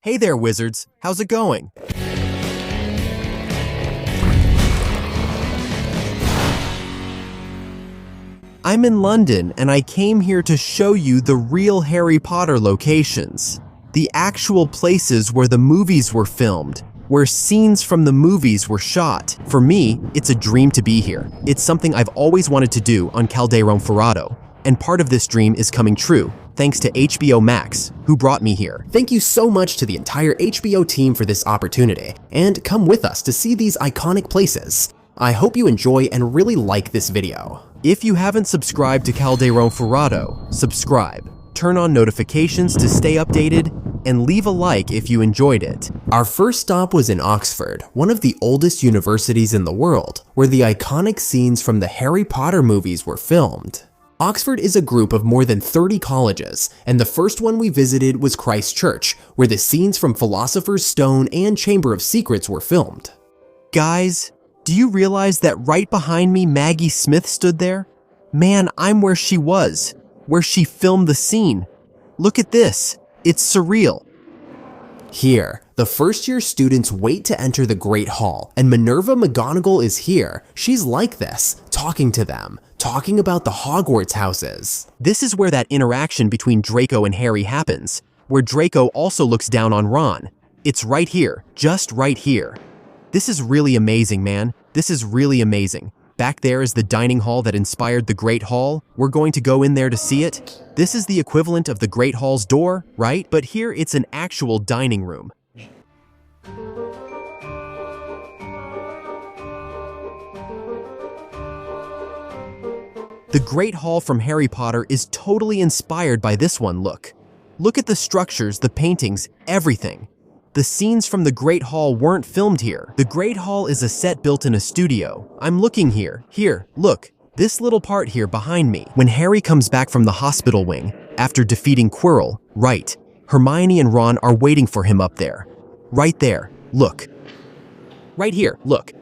Hey there, wizards. How's it going? I'm in London, and I came here to show you the real Harry Potter locations. The actual places where the movies were filmed, where scenes from the movies were shot. For me, it's a dream to be here. It's something I've always wanted to do on Calderon Ferrado, and part of this dream is coming true, thanks to HBO Max, who brought me here. Thank you so much to the entire HBO team for this opportunity, and come with us to see these iconic places. I hope you enjoy and really like this video. If you haven't subscribed to Calderon Ferrado, subscribe, turn on notifications to stay updated, and leave a like if you enjoyed it. Our first stop was in Oxford, one of the oldest universities in the world, where the iconic scenes from the Harry Potter movies were filmed. Oxford is a group of more than 30 colleges, and the first one we visited was Christ Church, where the scenes from Philosopher's Stone and Chamber of Secrets were filmed. Guys, do you realize that right behind me Maggie Smith stood there? Man, I'm where she was, where she filmed the scene. Look at this, it's surreal. Here, the first-year students wait to enter the Great Hall, and Minerva McGonagall is here. She's like this, talking to them, talking about the Hogwarts houses. This is where that interaction between Draco and Harry happens, where Draco also looks down on Ron. It's right here, just right here. This is really amazing, man. This is really amazing. Back there is the dining hall that inspired the Great Hall. We're going to go in there to see it. This is the equivalent of the Great Hall's door, right? But here it's an actual dining room. The Great Hall from Harry Potter is totally inspired by this one, look. Look at the structures, the paintings, everything. The scenes from the Great Hall weren't filmed here. The Great Hall is a set built in a studio. I'm looking here. Here, look. This little part here behind me. When Harry comes back from the hospital wing, after defeating Quirrell, right, Hermione and Ron are waiting for him up there. Right there, look. Right here, look.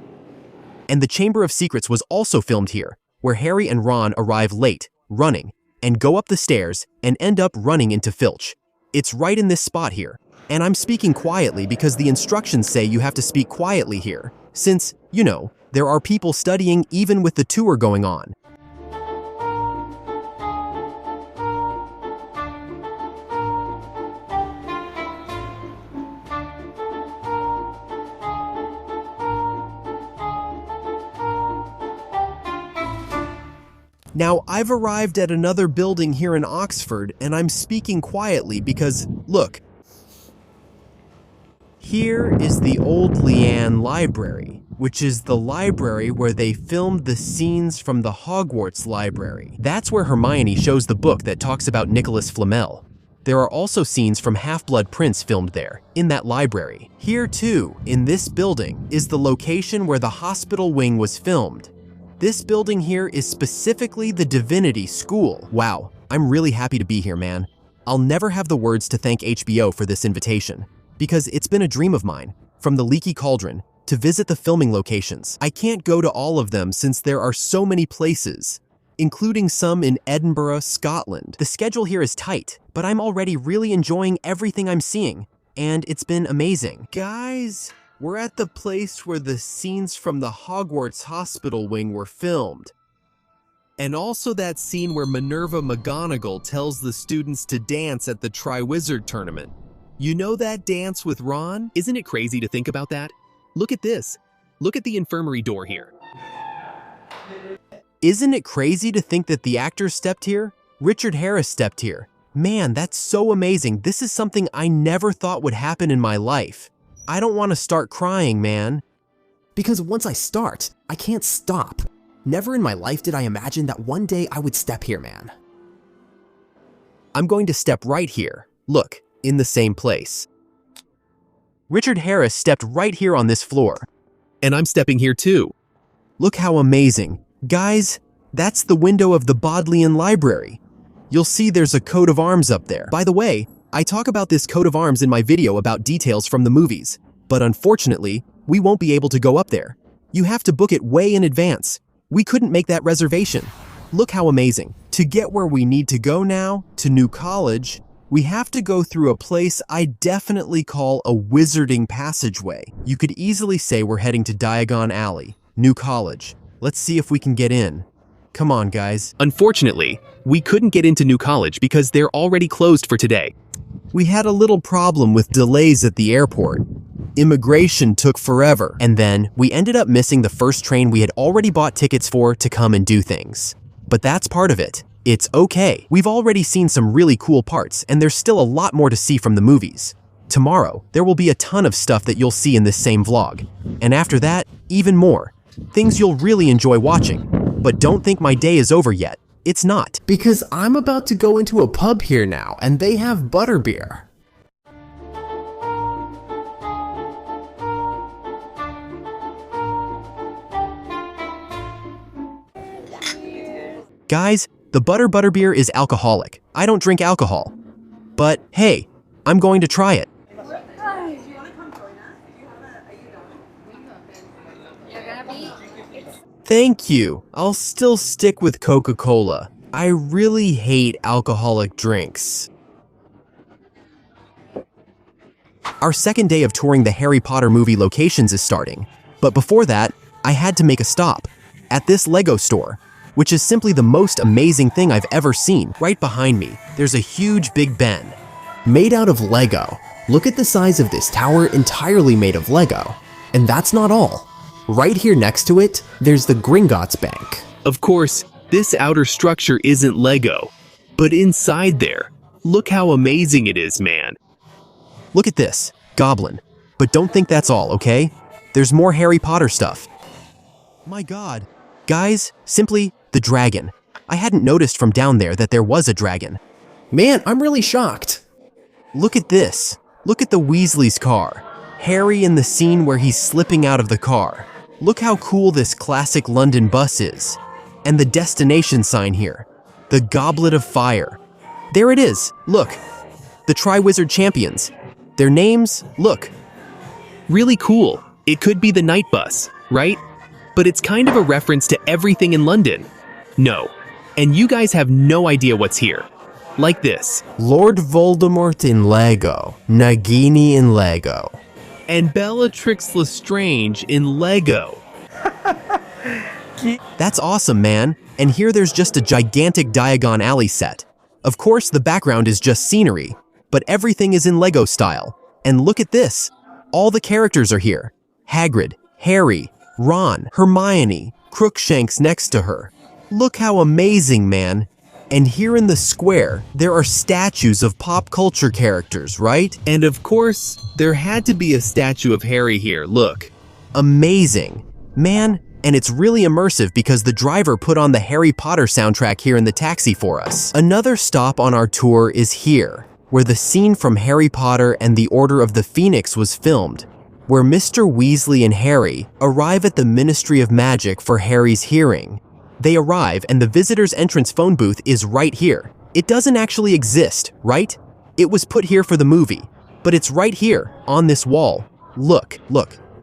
And the Chamber of Secrets was also filmed here, where Harry and Ron arrive late, running, and go up the stairs and end up running into Filch. It's right in this spot here. And I'm speaking quietly because the instructions say you have to speak quietly here, since, you know, there are people studying even with the tour going on. Now, I've arrived at another building here in Oxford, and I'm speaking quietly because, look, here is the Old Leanne Library, which is the library where they filmed the scenes from the Hogwarts library. That's where Hermione shows the book that talks about Nicholas Flamel. There are also scenes from Half-Blood Prince filmed there, in that library. Here too, in this building, is the location where the hospital wing was filmed. This building here is specifically the Divinity School. Wow, I'm really happy to be here, man. I'll never have the words to thank HBO for this invitation, because it's been a dream of mine, from the Leaky Cauldron, to visit the filming locations. I can't go to all of them since there are so many places, including some in Edinburgh, Scotland. The schedule here is tight, but I'm already really enjoying everything I'm seeing, and it's been amazing. Guys, we're at the place where the scenes from the Hogwarts hospital wing were filmed. And also that scene where Minerva McGonagall tells the students to dance at the Triwizard Tournament. You know that dance with Ron? Isn't it crazy to think about that? Look at this. Look at the infirmary door here. Isn't it crazy to think that the actor stepped here? Richard Harris stepped here. Man, that's so amazing. This is something I never thought would happen in my life. I don't want to start crying, man. Because once I start, I can't stop. Never in my life did I imagine that one day I would step here, man. I'm going to step right here. Look. In the same place. Richard Harris stepped right here on this floor. And I'm stepping here too. Look how amazing. Guys, that's the window of the Bodleian Library. You'll see there's a coat of arms up there. By the way, I talk about this coat of arms in my video about details from the movies, but unfortunately, we won't be able to go up there. You have to book it way in advance. We couldn't make that reservation. Look how amazing. To get where we need to go now, to New College, We have to go through a place I definitely call a wizarding passageway. You could easily say we're heading to Diagon Alley, New College. Let's see if we can get in. Come on, guys. Unfortunately, we couldn't get into New College because they're already closed for today. We had a little problem with delays at the airport. Immigration took forever, and then we ended up missing the first train we had already bought tickets for to come and do things. But that's part of it. It's okay. We've already seen some really cool parts, and there's still a lot more to see from the movies. Tomorrow, there will be a ton of stuff that you'll see in this same vlog. And after that, even more. Things you'll really enjoy watching. But don't think my day is over yet. It's not. Because I'm about to go into a pub here now, and they have butterbeer. Guys, the butterbeer is alcoholic. I don't drink alcohol. But hey, I'm going to try it. Thank you. I'll still stick with Coca-Cola. I really hate alcoholic drinks. Our second day of touring the Harry Potter movie locations is starting. But before that, I had to make a stop at this Lego store, which is simply the most amazing thing I've ever seen. Right behind me, there's a huge Big Ben. Made out of Lego. Look at the size of this tower, entirely made of Lego. And that's not all. Right here next to it, there's the Gringotts Bank. Of course, this outer structure isn't Lego, but inside there, look how amazing it is, man. Look at this, Goblin. But don't think that's all, okay? There's more Harry Potter stuff. My God. Guys, simply the dragon. I hadn't noticed from down there that there was a dragon. Man, I'm really shocked. Look at this. Look at the Weasley's car. Harry in the scene where he's slipping out of the car. Look how cool this classic London bus is. And the destination sign here. The Goblet of Fire. There it is, look. The Triwizard Champions. Their names, look. Really cool. It could be the night bus, right? But it's kind of a reference to everything in London. No. And you guys have no idea what's here. Like this. Lord Voldemort in Lego. Nagini in Lego. And Bellatrix Lestrange in Lego. That's awesome, man. And here there's just a gigantic Diagon Alley set. Of course, the background is just scenery, but everything is in Lego style. And look at this. All the characters are here. Hagrid, Harry, Ron, Hermione, Crookshanks next to her. Look how amazing, man. And here in the square, there are statues of pop culture characters, right? And of course, there had to be a statue of Harry here, look. Amazing. Man, and it's really immersive because the driver put on the Harry Potter soundtrack here in the taxi for us. Another stop on our tour is here, where the scene from Harry Potter and the Order of the Phoenix was filmed, where Mr. Weasley and Harry arrive at the Ministry of Magic for Harry's hearing. They arrive and the visitor's entrance phone booth is right here. It doesn't actually exist, right? It was put here for the movie, but it's right here on this wall. Look,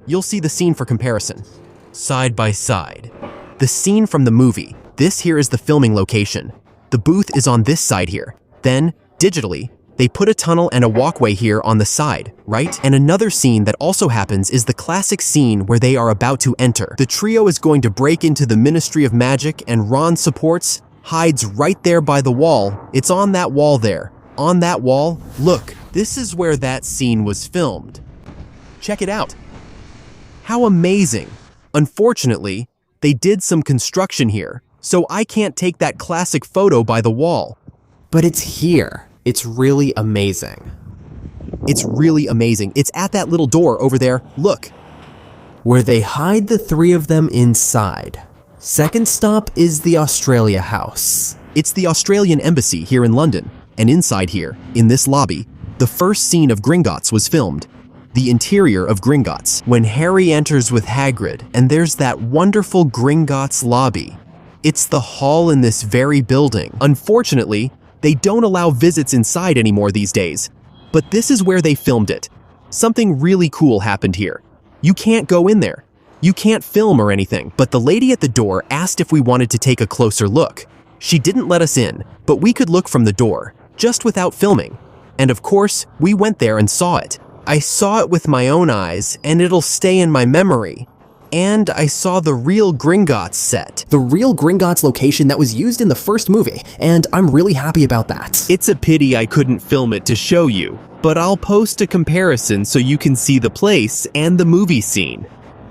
you'll see the scene for comparison. Side by side. The scene from the movie. This here is the filming location. The booth is on this side here. Then, digitally, they put a tunnel and a walkway here on the side, right? And another scene that also happens is the classic scene where they are about to enter. The trio is going to break into the Ministry of Magic and Ron supports, hides right there by the wall. It's on that wall there. On that wall, look, this is where that scene was filmed. Check it out. How amazing. Unfortunately, they did some construction here, so I can't take that classic photo by the wall. But it's here. It's really amazing. It's really amazing. It's at that little door over there. Look. Where they hide the three of them inside. Second stop is the Australia House. It's the Australian Embassy here in London. And inside here, in this lobby, the first scene of Gringotts was filmed. The interior of Gringotts, when Harry enters with Hagrid, and there's that wonderful Gringotts lobby. It's the hall in this very building. Unfortunately, they don't allow visits inside anymore these days, but this is where they filmed it. Something really cool happened here. You can't go in there. You can't film or anything, but the lady at the door asked if we wanted to take a closer look. She didn't let us in, but we could look from the door, just without filming. And of course, we went there and saw it. I saw it with my own eyes, and it'll stay in my memory. And I saw the real Gringotts set. The real Gringotts location that was used in the first movie, and I'm really happy about that. It's a pity I couldn't film it to show you, but I'll post a comparison so you can see the place and the movie scene.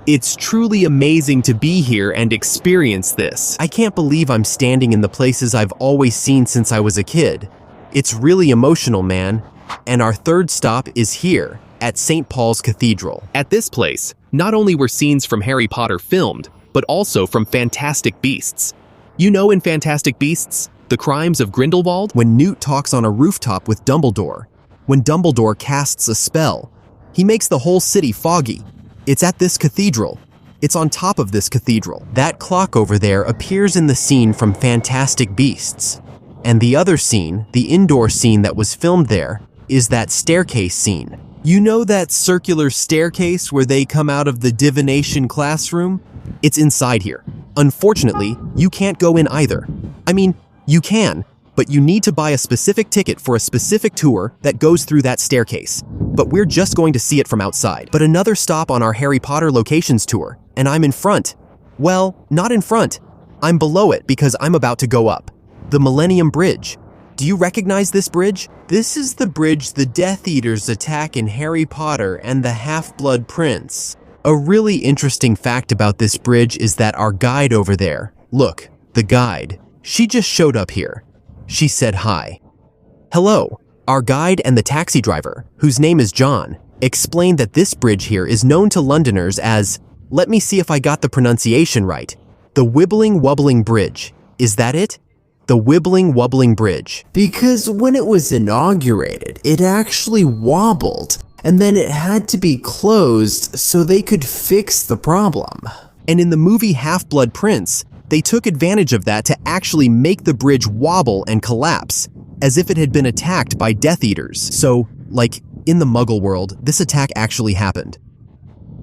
It's truly amazing to be here and experience this. I can't believe I'm standing in the places I've always seen since I was a kid. It's really emotional, man. And our third stop is here, at St. Paul's Cathedral. At this place, not only were scenes from Harry Potter filmed, but also from Fantastic Beasts. You know in Fantastic Beasts, The Crimes of Grindelwald? When Newt talks on a rooftop with Dumbledore, when Dumbledore casts a spell, he makes the whole city foggy. It's at this cathedral. It's on top of this cathedral. That clock over there appears in the scene from Fantastic Beasts. And the other scene, the indoor scene that was filmed there, is that staircase scene. You know that circular staircase where they come out of the divination classroom? It's inside here. Unfortunately, you can't go in either. I mean, you can, but you need to buy a specific ticket for a specific tour that goes through that staircase. But we're just going to see it from outside. But another stop on our Harry Potter locations tour, and I'm in front. Well, not in front. I'm below it because I'm about to go up. The Millennium Bridge. Do you recognize this bridge? This is the bridge the Death Eaters attack in Harry Potter and the Half-Blood Prince. A really interesting fact about this bridge is that our guide over there, look, the guide, she just showed up here. She said hi. Hello. Our guide and the taxi driver, whose name is John, explained that this bridge here is known to Londoners as, let me see if I got the pronunciation right, the Wibbling Wobbling Bridge. Is that it? The Wibbling Wobbling Bridge. Because when it was inaugurated, it actually wobbled, and then it had to be closed so they could fix the problem. And in the movie Half-Blood Prince, they took advantage of that to actually make the bridge wobble and collapse, as if it had been attacked by Death Eaters. So, like, in the Muggle world, this attack actually happened.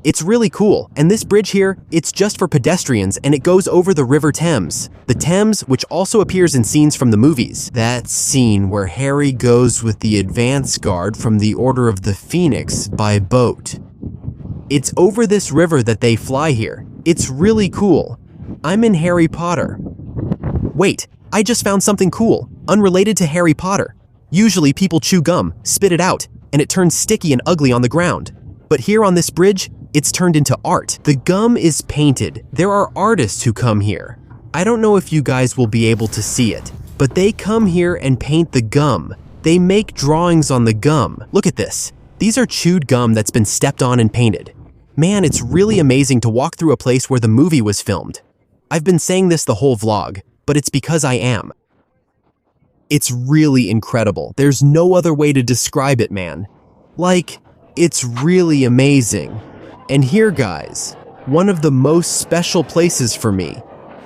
It's really cool, and this bridge here, it's just for pedestrians and it goes over the River Thames. The Thames, which also appears in scenes from the movies. That scene where Harry goes with the advance guard from the Order of the Phoenix by boat. It's over this river that they fly here. It's really cool. I'm in Harry Potter. Wait, I just found something cool, unrelated to Harry Potter. Usually people chew gum, spit it out, and it turns sticky and ugly on the ground. But here on this bridge, it's turned into art. The gum is painted. There are artists who come here. I don't know if you guys will be able to see it, but they come here and paint the gum. They make drawings on the gum. Look at this. These are chewed gum that's been stepped on and painted. Man, it's really amazing to walk through a place where the movie was filmed. I've been saying this the whole vlog, but it's because I am. It's really incredible. There's no other way to describe it, man. Like, it's really amazing. And here, guys, one of the most special places for me.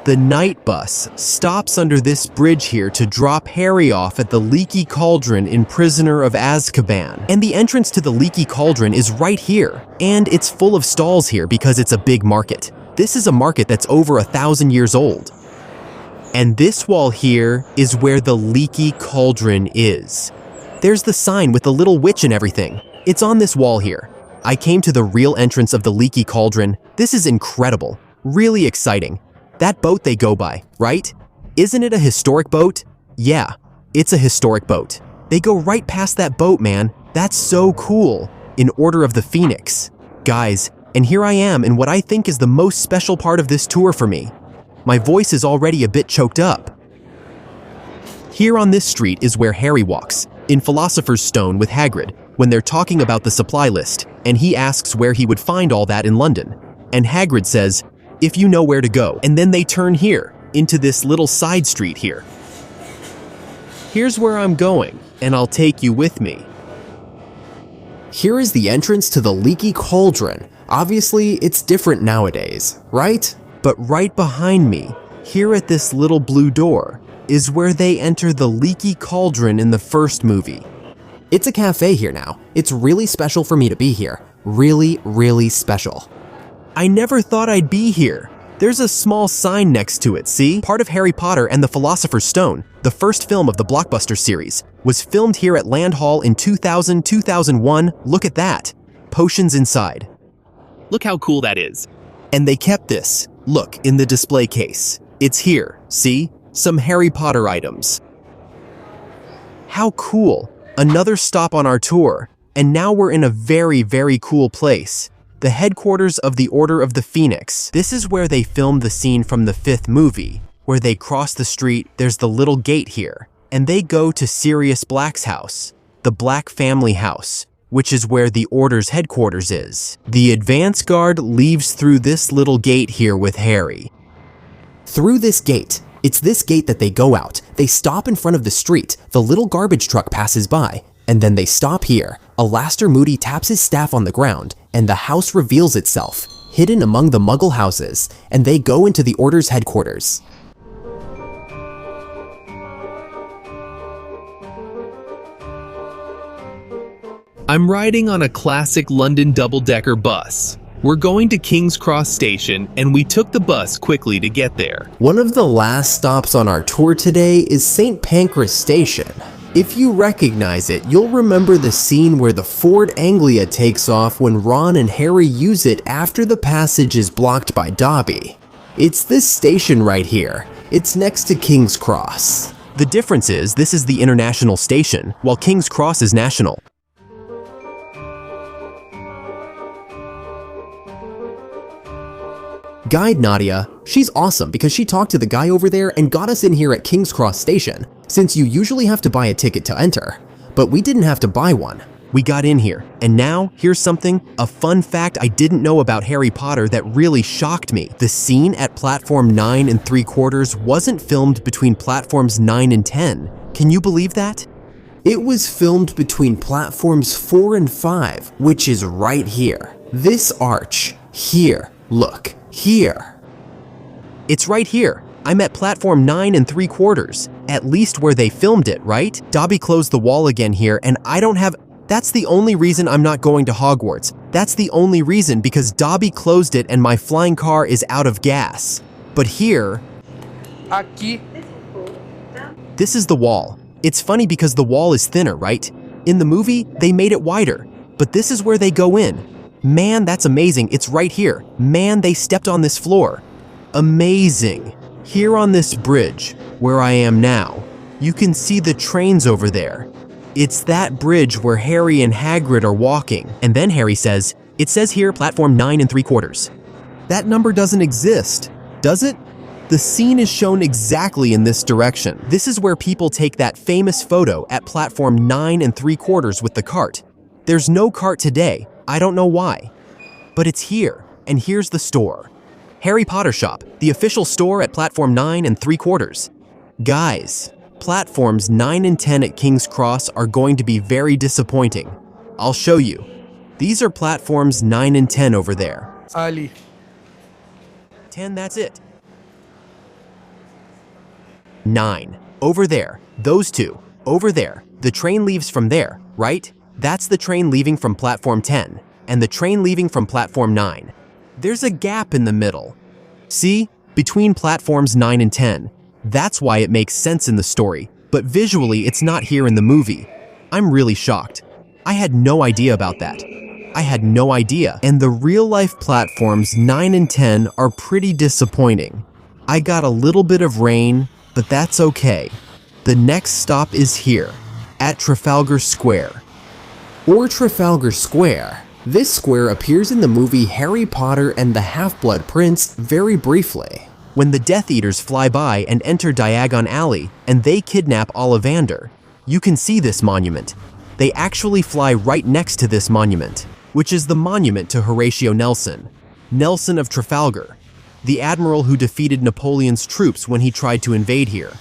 The night bus stops under this bridge here to drop Harry off at the Leaky Cauldron in Prisoner of Azkaban. And the entrance to the Leaky Cauldron is right here. And it's full of stalls here because it's a big market. This is a market that's over 1,000 years old. And this wall here is where the Leaky Cauldron is. There's the sign with the little witch and everything. It's on this wall here. I came to the real entrance of the Leaky Cauldron. This is incredible. Really exciting. That boat they go by, right? Isn't it a historic boat? Yeah, it's a historic boat. They go right past that boat, man. That's so cool. In Order of the Phoenix. Guys, and here I am in what I think is the most special part of this tour for me. My voice is already a bit choked up. Here on this street is where Harry walks, in Philosopher's Stone with Hagrid, when they're talking about the supply list, and he asks where he would find all that in London. And Hagrid says, if you know where to go. And then they turn here, into this little side street here. Here's where I'm going, and I'll take you with me. Here is the entrance to the Leaky Cauldron. Obviously, it's different nowadays, right? But right behind me, here at this little blue door, is where they enter the Leaky Cauldron in the first movie. It's a cafe here now. It's really special for me to be here. Really, really special. I never thought I'd be here. There's a small sign next to it, see? Part of Harry Potter and the Philosopher's Stone, the first film of the blockbuster series. was filmed here at Land Hall in 2000-2001. Look at that. Potions inside. Look how cool that is. And they kept this. Look, in the display case. It's here, see? Some Harry Potter items. How cool. Another stop on our tour. And now we're in a very, very cool place. The headquarters of the Order of the Phoenix. This is where they filmed the scene from the 5th movie, where they cross the street, there's the little gate here, and they go to Sirius Black's house, the Black family house, which is where the Order's headquarters is. The advance guard leaves through this little gate here with Harry. Through this gate. It's this gate that they go out. They stop in front of the street, the little garbage truck passes by, and then they stop here. Alastair Moody taps his staff on the ground, and the house reveals itself, hidden among the Muggle houses, and they go into the Order's headquarters. I'm riding on a classic London double-decker bus. We're going to King's Cross Station, and we took the bus quickly to get there. One of the last stops on our tour today is St. Pancras Station. If you recognize it, you'll remember the scene where the Ford Anglia takes off when Ron and Harry use it after the passage is blocked by Dobby. It's this station right here. It's next to King's Cross. The difference is this is the international station, while King's Cross is national. Guide Nadia, she's awesome because she talked to the guy over there and got us in here at King's Cross Station, since you usually have to buy a ticket to enter. But we didn't have to buy one. We got in here, and now, here's something, a fun fact I didn't know about Harry Potter that really shocked me. The scene at platform 9 3/4 wasn't filmed between platforms 9 and 10. Can you believe that? It was filmed between platforms 4 and 5, which is right here. This arch, here, look. Here. It's right here. I'm at platform 9 3/4, at least where they filmed it, right? Dobby closed the wall again here, and I don't have... That's the only reason I'm not going to Hogwarts. That's the only reason, because Dobby closed it and my flying car is out of gas. But here... Aqui. This is the wall. It's funny because the wall is thinner, right? In the movie, they made it wider. But this is where they go in. Man, that's amazing. It's right here. Man, they stepped on this floor. Amazing. Here on this bridge, where I am now, you can see the trains over there. It's that bridge where Harry and Hagrid are walking. And then Harry says, it says here platform 9 3/4. That number doesn't exist, does it? The scene is shown exactly in this direction. This is where people take that famous photo at platform 9 3/4 with the cart. There's no cart today. I don't know why, but it's here, and here's the store. Harry Potter Shop, the official store at platform 9 3/4. Guys, platforms 9 and 10 at King's Cross are going to be very disappointing. I'll show you. These are platforms 9 and 10 over there. Ali. 10, that's it. 9, over there, those two, over there. The train leaves from there, right? That's the train leaving from platform 10, and the train leaving from platform 9. There's a gap in the middle. See? Between platforms 9 and 10. That's why it makes sense in the story, but visually it's not here in the movie. I'm really shocked. I had no idea about that. I had no idea. And the real-life platforms 9 and 10 are pretty disappointing. I got a little bit of rain, but that's okay. The next stop is here, at Trafalgar Square. Or Trafalgar Square. This square appears in the movie Harry Potter and the Half-Blood Prince very briefly. When the Death Eaters fly by and enter Diagon Alley and they kidnap Ollivander, you can see this monument. They actually fly right next to this monument, which is the monument to Horatio Nelson, Nelson of Trafalgar, the admiral who defeated Napoleon's troops when he tried to invade here.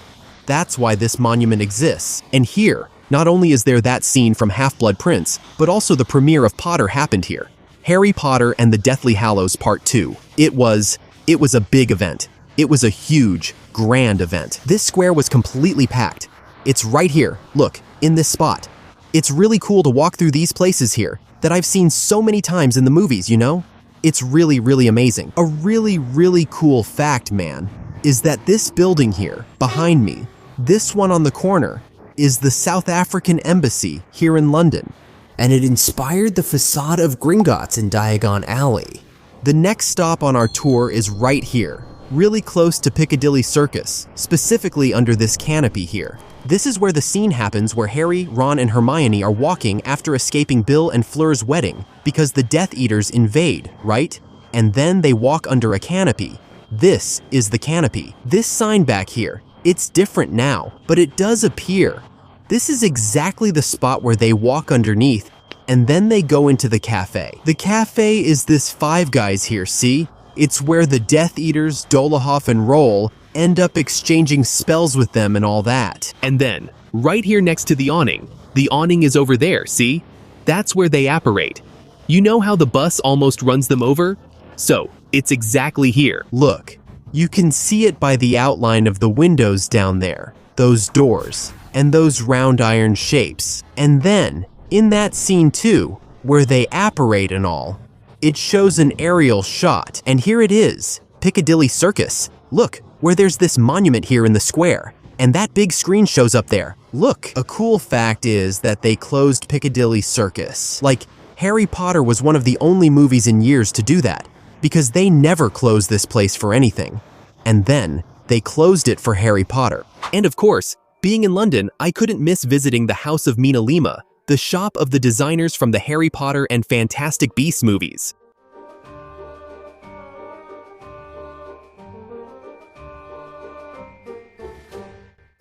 That's why this monument exists. And here, not only is there that scene from Half-Blood Prince, but also the premiere of Potter happened here. Harry Potter and the Deathly Hallows Part 2. It was a big event. It was a huge, grand event. This square was completely packed. It's right here, look, in this spot. It's really cool to walk through these places here that I've seen so many times in the movies, you know? It's really, really amazing. A really, really cool fact, man, is that this building here, behind me, this one on the corner, is the South African Embassy here in London. And it inspired the facade of Gringotts in Diagon Alley. The next stop on our tour is right here, really close to Piccadilly Circus, specifically under this canopy here. This is where the scene happens where Harry, Ron, and Hermione are walking after escaping Bill and Fleur's wedding because the Death Eaters invade, right? And then they walk under a canopy. This is the canopy. This sign back here, it's different now, but it does appear. This is exactly the spot where they walk underneath, and then they go into the cafe. The cafe is this Five Guys here, see? It's where the Death Eaters, Dolohov, and Roll end up exchanging spells with them and all that. And then, right here next to the awning is over there, see? That's where they apparate. You know how the bus almost runs them over? So, it's exactly here. Look, you can see it by the outline of the windows down there, those doors, and those round iron shapes. And then, in that scene too, where they apparate and all, it shows an aerial shot. And here it is, Piccadilly Circus. Look, where there's this monument here in the square, and that big screen shows up there. Look, a cool fact is that they closed Piccadilly Circus. Like, Harry Potter was one of the only movies in years to do that, because they never closed this place for anything. And then, they closed it for Harry Potter. And of course, being in London, I couldn't miss visiting the House of MinaLima, the shop of the designers from the Harry Potter and Fantastic Beasts movies.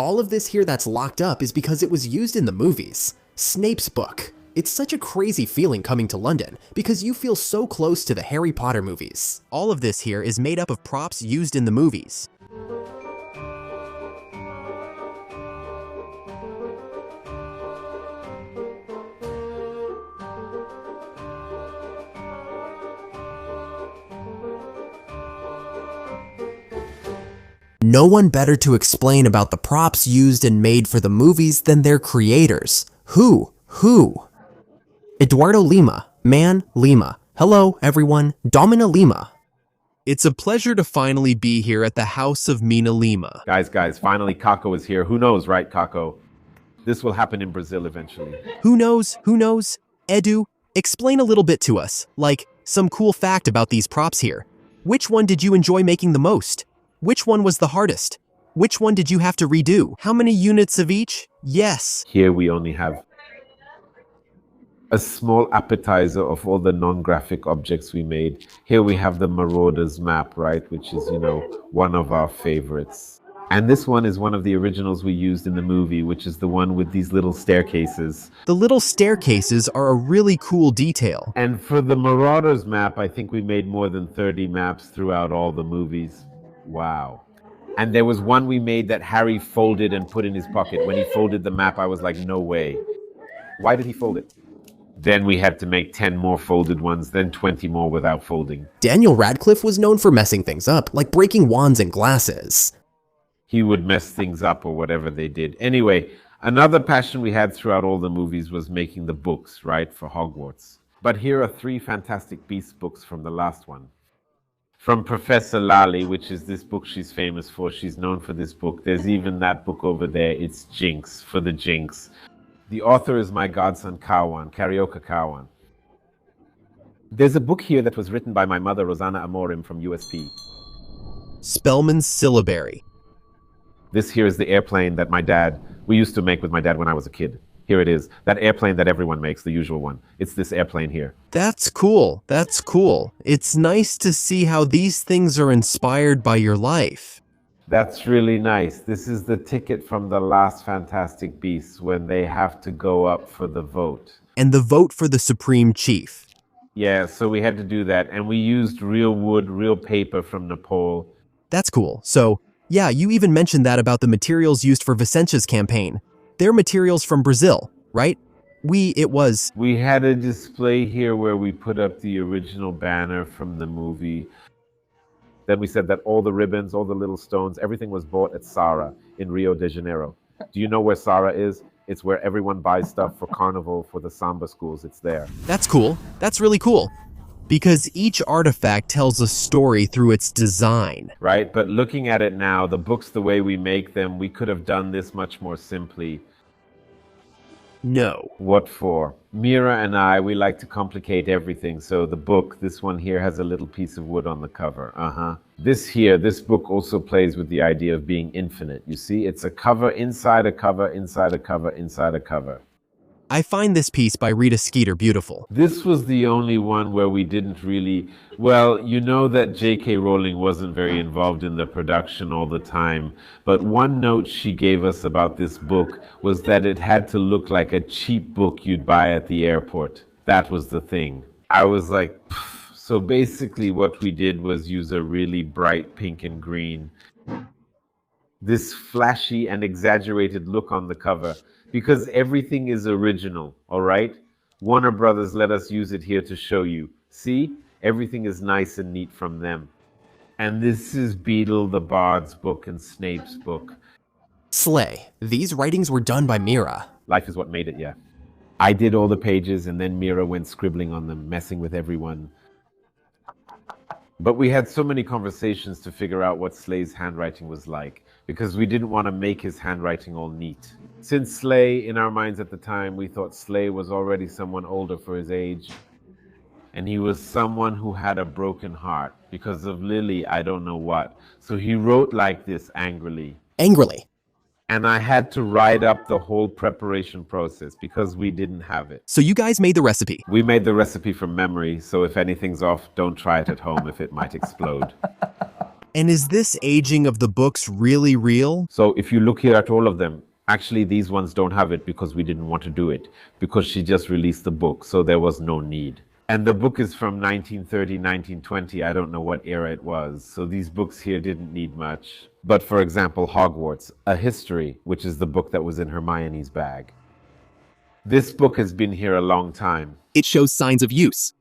All of this here that's locked up is because it was used in the movies. Snape's book. It's such a crazy feeling coming to London because you feel so close to the Harry Potter movies. All of this here is made up of props used in the movies. No one better to explain about the props used and made for the movies than their creators. Who? Eduardo Lima, MinaLima. Hello, everyone. Domina Lima. It's a pleasure to finally be here at the House of MinaLima. Guys, finally Kako is here. Who knows, right, Kako? This will happen in Brazil eventually. Who knows? Edu, explain a little bit to us, like some cool fact about these props here. Which one did you enjoy making the most? Which one was the hardest? Which one did you have to redo? How many units of each? Yes. Here we only have a small appetizer of all the non-graphic objects we made. Here we have the Marauders map, right? Which is, one of our favorites. And this one is one of the originals we used in the movie, which is the one with these little staircases. The little staircases are a really cool detail. And for the Marauders map, I think we made more than 30 maps throughout all the movies. Wow. And there was one we made that Harry folded and put in his pocket. When he folded the map, I was like, no way. Why did he fold it? Then we had to make 10 more folded ones, then 20 more without folding. Daniel Radcliffe was known for messing things up, like breaking wands and glasses. He would mess things up or whatever they did. Anyway, another passion we had throughout all the movies was making the books, right, for Hogwarts. But here are 3 Fantastic Beasts books from the last one. From Professor Lally, which is this book she's famous for. She's known for this book. There's even that book over there. It's Jinx, for the Jinx. The author is my godson, Kawan, Carioca Kawan. There's a book here that was written by my mother, Rosanna Amorim, from USP. Spellman's Syllabary. This here is the airplane that we used to make with my dad when I was a kid. Here it is, that airplane that everyone makes, the usual one. It's this airplane here. That's cool. It's nice to see how these things are inspired by your life. That's really nice. This is the ticket from the last Fantastic Beasts when they have to go up for the vote. And the vote for the Supreme Chief. Yeah, so we had to do that. And we used real wood, real paper from Nepal. That's cool. So, yeah, you even mentioned that about the materials used for Vicentia's campaign. They're materials from Brazil, right? We had a display here where we put up the original banner from the movie. Then we said that all the ribbons, all the little stones, everything was bought at Sara in Rio de Janeiro. Do you know where Sara is? It's where everyone buys stuff for Carnival, for the Samba schools. It's there. That's cool. That's really cool. Because each artifact tells a story through its design. Right, but looking at it now, the books, the way we make them, we could have done this much more simply. No. What for? Mira and I, we like to complicate everything. So the book, this one here, has a little piece of wood on the cover. This book also plays with the idea of being infinite. You see, it's a cover inside a cover, inside a cover, inside a cover. I find this piece by Rita Skeeter beautiful. This was the only one where we didn't really, well, you know that J.K. Rowling wasn't very involved in the production all the time, but one note she gave us about this book was that it had to look like a cheap book you'd buy at the airport. That was the thing. I was like, pff. So basically what we did was use a really bright pink and green, this flashy and exaggerated look on the cover, because everything is original, all right? Warner Brothers let us use it here to show you. See? Everything is nice and neat from them. And this is Beedle the Bard's book and Snape's book. Slay. These writings were done by Mira. Life is what made it, yeah. I did all the pages and then Mira went scribbling on them, messing with everyone. But we had so many conversations to figure out what Slay's handwriting was like, because we didn't want to make his handwriting all neat. Since Slay, in our minds at the time, we thought Slay was already someone older for his age. And he was someone who had a broken heart because of Lily, I don't know what. So he wrote like this angrily. Angrily. And I had to write up the whole preparation process because we didn't have it. So you guys made the recipe. We made the recipe from memory, so if anything's off, don't try it at home if it might explode. And is this aging of the books really real? So if you look here at all of them, actually these ones don't have it because we didn't want to do it, because she just released the book, so there was no need. And the book is from 1930, 1920, I don't know what era it was, so these books here didn't need much. But for example, Hogwarts, A History, which is the book that was in Hermione's bag. This book has been here a long time. It shows signs of use.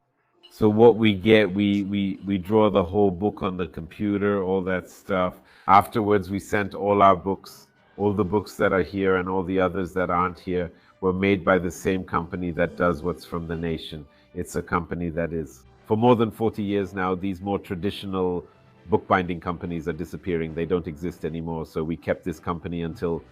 So what we get, we draw the whole book on the computer, all that stuff. Afterwards, we sent all our books, all the books that are here and all the others that aren't here were made by the same company that does What's from the Nation. It's a company that is, for more than 40 years now, these more traditional bookbinding companies are disappearing. They don't exist anymore. So we kept this company until,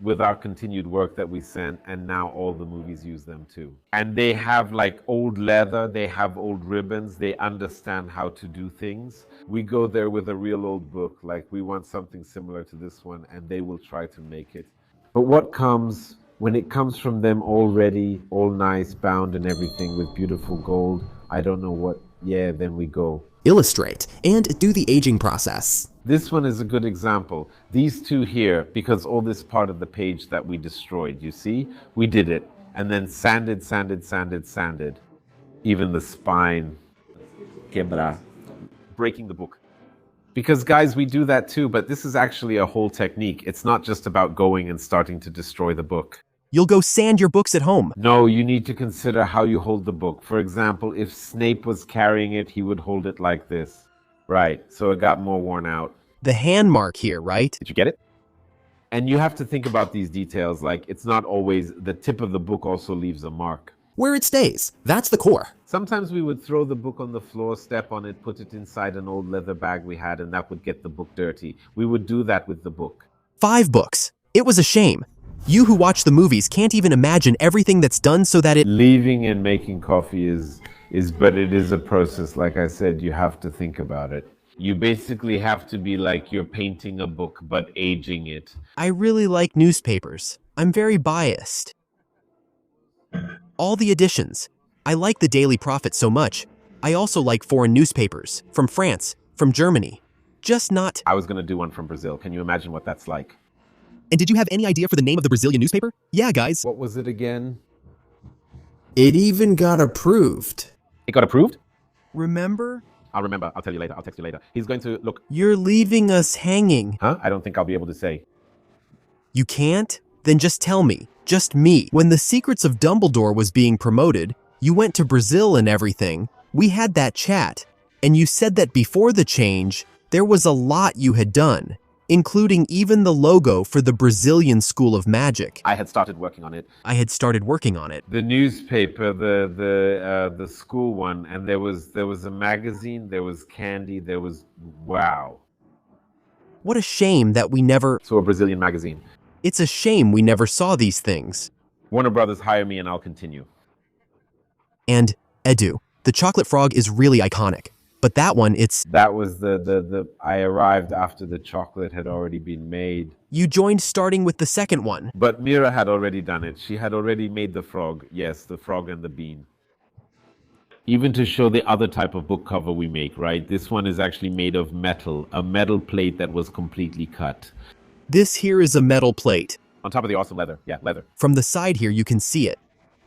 with our continued work that we sent, and now all the movies use them too. And they have like old leather, they have old ribbons, they understand how to do things. We go there with a real old book, like we want something similar to this one, and they will try to make it. But what comes, when it comes from them already, all nice, bound and everything with beautiful gold, I don't know what, yeah, then we go. Illustrate and do the aging process. This one is a good example. These two here, because all this part of the page that we destroyed, you see? We did it. And then sanded, sanded, sanded, sanded. Even the spine. Quebrar. Breaking the book. Because guys, we do that too, but this is actually a whole technique. It's not just about going and starting to destroy the book. You'll go sand your books at home. No, you need to consider how you hold the book. For example, if Snape was carrying it, he would hold it like this. Right, so it got more worn out. The hand mark here, right? Did you get it? And you have to think about these details, like it's not always, the tip of the book also leaves a mark. Where it stays. That's the core. Sometimes we would throw the book on the floor, step on it, put it inside an old leather bag we had, and that would get the book dirty. We would do that with the book. 5 books. It was a shame. You who watch the movies can't even imagine everything that's done so that it... Leaving and making coffee but it is a process. Like I said, you have to think about it. You basically have to be like you're painting a book, but aging it. I really like newspapers. I'm very biased. All the editions. I like the Daily Prophet so much. I also like foreign newspapers. From France, from Germany. Just not... I was going to do one from Brazil. Can you imagine what that's like? And did you have any idea for the name of the Brazilian newspaper? Yeah, guys. What was it again? It even got approved. It got approved? Remember? I'll remember. I'll tell you later. I'll text you later. He's going to look. You're leaving us hanging. Huh? I don't think I'll be able to say. You can't? Then just tell me. Just me. When The Secrets of Dumbledore was being promoted, you went to Brazil and everything. We had that chat. And you said that before the change, there was a lot you had done, including even the logo for the Brazilian School of Magic. I had started working on it. I had started working on it. The newspaper, the school one, and there was a magazine, there was candy, wow. What a shame that we never... So a Brazilian magazine. It's a shame we never saw these things. Warner Brothers, hire me and I'll continue. And, Edu, the chocolate frog is really iconic. But that one, it's... That was I arrived after the chocolate had already been made. You joined starting with the second one. But Mira had already done it. She had already made the frog. Yes, the frog and the bean. Even to show the other type of book cover we make, right? This one is actually made of metal, a metal plate that was completely cut. This here is a metal plate. On top of the awesome leather. Yeah, leather. From the side here, you can see it.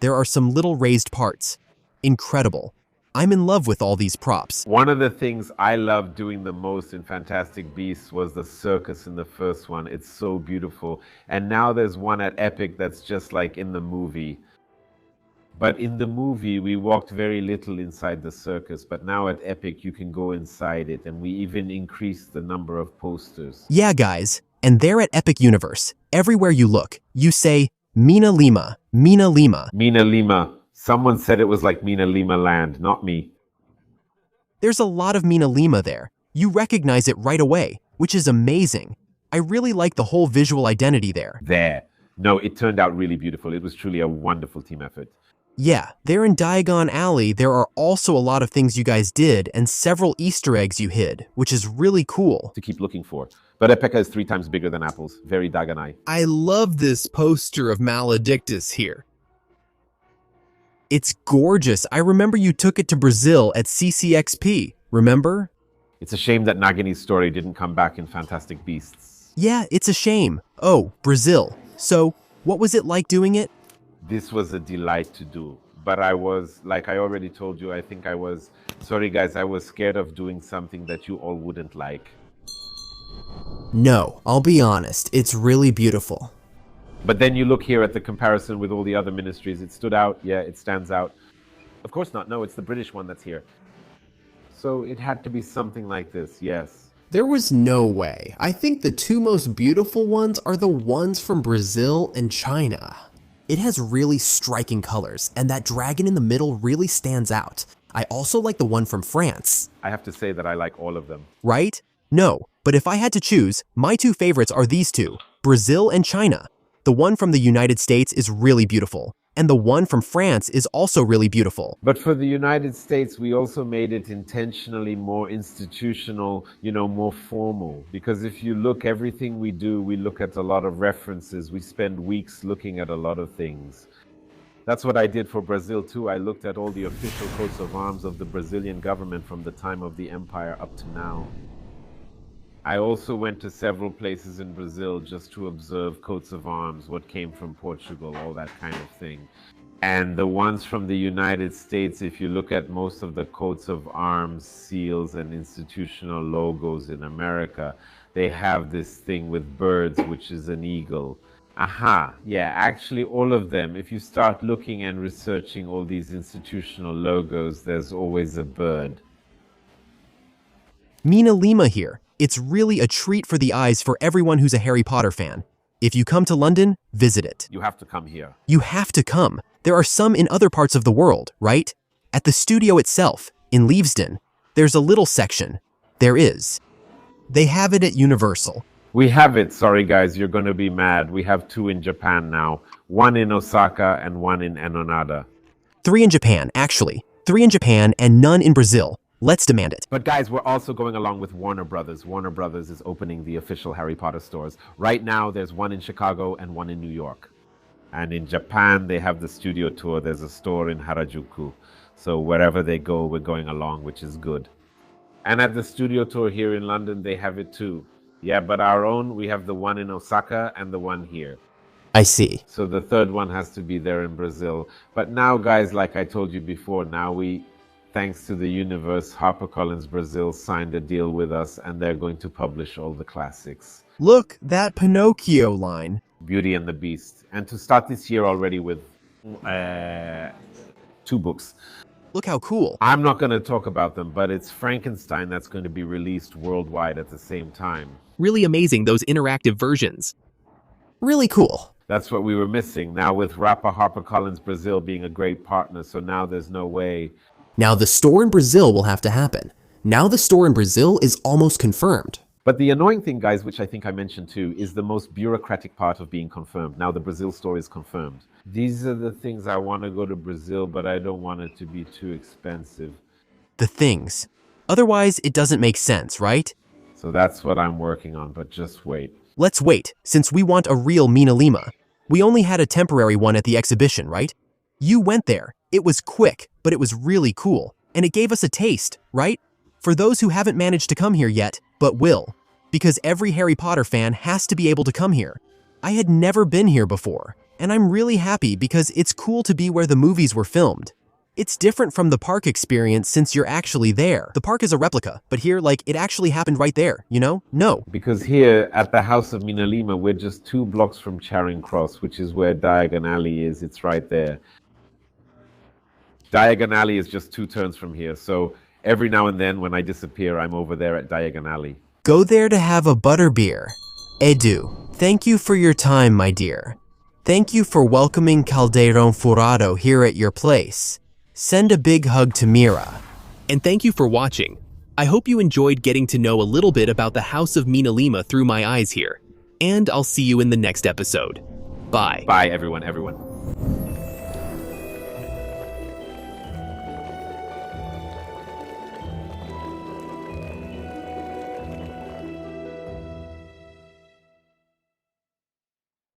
There are some little raised parts. Incredible. I'm in love with all these props. One of the things I loved doing the most in Fantastic Beasts was the circus in the first one. It's so beautiful. And now there's one at Epic that's just like in the movie. But in the movie, we walked very little inside the circus. But now at Epic, you can go inside it. And we even increased the number of posters. Yeah, guys. And there at Epic Universe, everywhere you look, you say, MinaLima, MinaLima. MinaLima. Someone said it was like MinaLima Land, not me. There's a lot of MinaLima there. You recognize it right away, which is amazing. I really like the whole visual identity there. No, it turned out really beautiful. It was truly a wonderful team effort. Yeah, there in Diagon Alley, there are also a lot of things you guys did and several Easter eggs you hid, which is really cool. To keep looking for. But Epeka is 3 times bigger than Apples. Very Dagonai. I love this poster of Maledictus here. It's gorgeous. I remember you took it to Brazil at CCXP, remember? It's a shame that Nagini's story didn't come back in Fantastic Beasts. Yeah, it's a shame. Oh, Brazil. So, what was it like doing it? This was a delight to do. But I was, like I already told you, sorry guys, I was scared of doing something that you all wouldn't like. No, I'll be honest, it's really beautiful. But then you look here at the comparison with all the other ministries. It stood out. Yeah, it stands out. Of course not. No, it's the British one that's here. So it had to be something like this. Yes. There was no way. I think the 2 most beautiful ones are the ones from Brazil and China. It has really striking colors, and that dragon in the middle really stands out. I also like the one from France. I have to say that I like all of them. Right? No, but if I had to choose, my 2 favorites are these 2, Brazil and China. The one from the United States is really beautiful, and the one from France is also really beautiful. But for the United States, we also made it intentionally more institutional, more formal. Because if you look, everything we do, we look at a lot of references. We spend weeks looking at a lot of things. That's what I did for Brazil too. I looked at all the official coats of arms of the Brazilian government from the time of the empire up to now. I also went to several places in Brazil just to observe coats of arms, what came from Portugal, all that kind of thing. And the ones from the United States, if you look at most of the coats of arms, seals, and institutional logos in America, they have this thing with birds, which is an eagle. Aha, yeah, actually all of them, if you start looking and researching all these institutional logos, there's always a bird. MinaLima here. It's really a treat for the eyes for everyone who's a Harry Potter fan. If you come to London, visit it. You have to come here. You have to come. There are some in other parts of the world, right? At the studio itself, in Leavesden, there's a little section. There is. They have it at Universal. We have it. Sorry, guys, you're going to be mad. We have 2 in Japan now. 1 in Osaka and 1 in Enonada. 3 in Japan, actually. 3 in Japan and none in Brazil. Let's demand it. But guys, we're also going along with Warner Brothers. Warner Brothers is opening the official Harry Potter stores. Right now, there's 1 in Chicago and 1 in New York. And in Japan, they have the studio tour. There's a store in Harajuku. So wherever they go, we're going along, which is good. And at the studio tour here in London, they have it too. Yeah, but our own, we have the 1 in Osaka and the 1 here. I see. So the 3rd one has to be there in Brazil. But now, guys, like I told you before, thanks to the universe, HarperCollins Brazil signed a deal with us, and they're going to publish all the classics. Look, that Pinocchio line. Beauty and the Beast. And to start this year already with 2 books. Look how cool. I'm not going to talk about them, but it's Frankenstein that's going to be released worldwide at the same time. Really amazing, those interactive versions. Really cool. That's what we were missing. Now with Rapper HarperCollins Brazil being a great partner, so now there's no way. Now the store in Brazil will have to happen. Now the store in Brazil is almost confirmed. But the annoying thing, guys, which I think I mentioned too, is the most bureaucratic part of being confirmed. Now the Brazil story is confirmed. These are the things I want to go to Brazil, but I don't want it to be too expensive. The things. Otherwise, it doesn't make sense, right? So that's what I'm working on, but just wait. Let's wait, since we want a real MinaLima. We only had a temporary one at the exhibition, right? You went there. It was quick, but it was really cool. And it gave us a taste, right? For those who haven't managed to come here yet, but will. Because every Harry Potter fan has to be able to come here. I had never been here before, and I'm really happy because it's cool to be where the movies were filmed. It's different from the park experience since you're actually there. The park is a replica, but here, like, it actually happened right there, you know? No. Because here at the House of MinaLima, we're just 2 blocks from Charing Cross, which is where Diagon Alley is. It's right there. Diagon Alley is just 2 turns from here, so every now and then when I disappear, I'm over there at Diagon Alley. Go there to have a butterbeer. Edu, thank you for your time, my dear. Thank you for welcoming Calderon Furado here at your place. Send a big hug to Mira. And thank you for watching. I hope you enjoyed getting to know a little bit about the House of MinaLima through my eyes here. And I'll see you in the next episode. Bye. Bye, everyone.